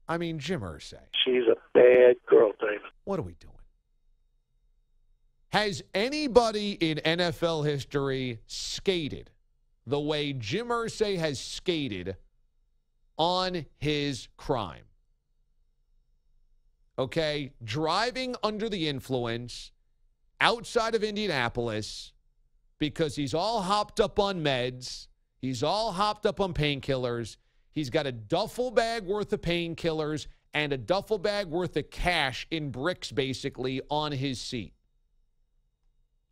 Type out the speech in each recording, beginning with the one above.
I mean, Jim Irsay. She's a bad girl, David. What are we doing? Has anybody in NFL history skated the way Jim Irsay has skated on his crime? Okay, driving under the influence outside of Indianapolis because he's all hopped up on meds. He's all hopped up on painkillers. He's got a duffel bag worth of painkillers and a duffel bag worth of cash in bricks, basically, on his seat,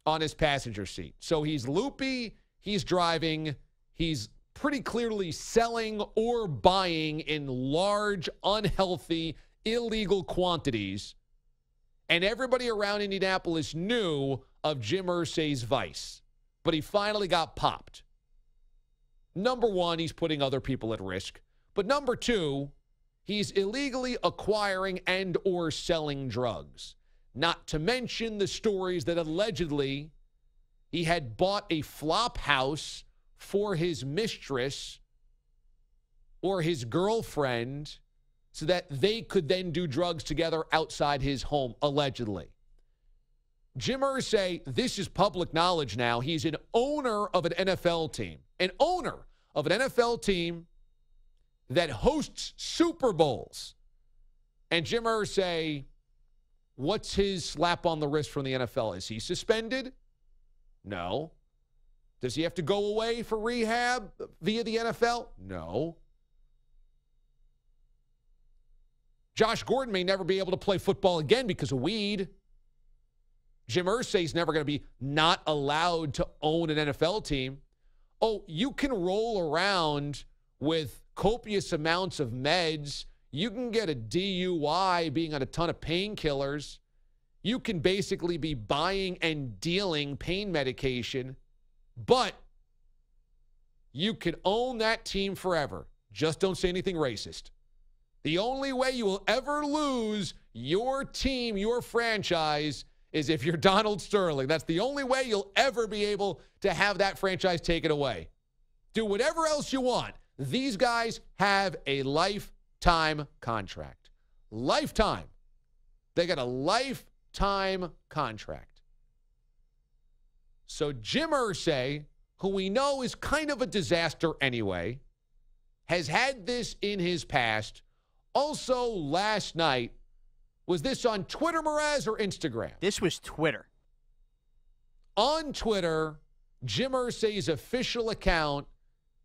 on his passenger seat. So he's loopy, he's driving, he's pretty clearly selling or buying in large, unhealthy, illegal quantities. And everybody around Indianapolis knew of Jim Irsay's vice, but he finally got popped. Number one, he's putting other people at risk. But number two, he's illegally acquiring and or selling drugs. Not to mention the stories that allegedly he had bought a flop house for his mistress or his girlfriend so that they could then do drugs together outside his home, allegedly. Jim Irsay, this is public knowledge now. He's an owner of an NFL team. An owner of an NFL team that hosts Super Bowls. And Jim Irsay, what's his slap on the wrist from the NFL? Is he suspended? No. Does he have to go away for rehab via the NFL? No. Josh Gordon may never be able to play football again because of weed. Jim Irsay's never going to be not allowed to own an NFL team. Oh, you can roll around with copious amounts of meds. You can get a DUI being on a ton of painkillers. You can basically be buying and dealing pain medication, but you can own that team forever. Just don't say anything racist. The only way you will ever lose your team, your franchise, is if you're Donald Sterling. That's the only way you'll ever be able to have that franchise taken away. Do whatever else you want. These guys have a lifetime contract. Lifetime. They got a lifetime contract. So Jim Irsay, who we know is kind of a disaster anyway, has had this in his past. Also last night, was this on Twitter, Mraz, or Instagram? This was Twitter. On Twitter, Jim Irsay's official account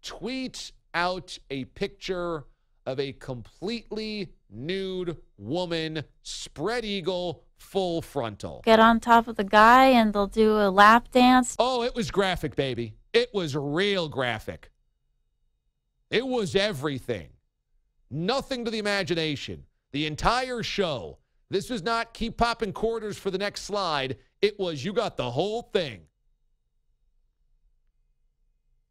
tweets out a picture of a completely nude woman, spread eagle, full frontal. Get on top of the guy and they'll do a lap dance. Oh, it was graphic, baby. It was real graphic. It was everything. Nothing to the imagination. The entire show. This was not keep popping quarters for the next slide. It was you got the whole thing.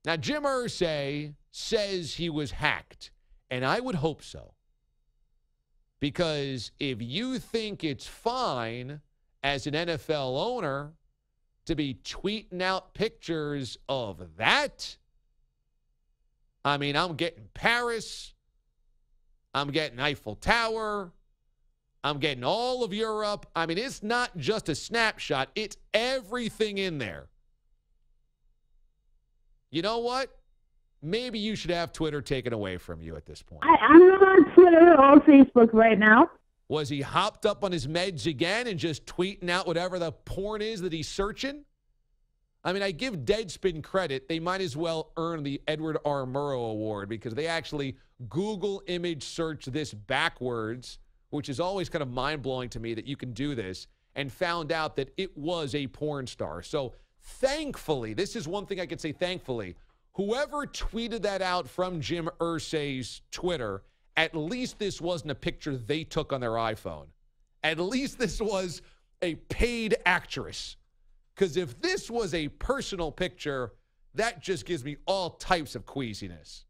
Now, Jim Irsay says he was hacked, and I would hope so. Because if you think it's fine as an NFL owner to be tweeting out pictures of that, I mean, I'm getting Paris. I'm getting Eiffel Tower. I'm getting all of Europe. I mean, it's not just a snapshot. It's everything in there. You know what? Maybe you should have Twitter taken away from you at this point. I'm not on Twitter or Facebook right now. Was he hopped up on his meds again and just tweeting out whatever the porn is that he's searching? I mean, I give Deadspin credit. They might as well earn the Edward R. Murrow Award because they actually Google image search this backwards, which is always kind of mind-blowing to me that you can do this, and found out that it was a porn star. So thankfully, this is one thing I could say thankfully, whoever tweeted that out from Jim Irsay's Twitter, at least this wasn't a picture they took on their iPhone. At least this was a paid actress. Because if this was a personal picture, that just gives me all types of queasiness.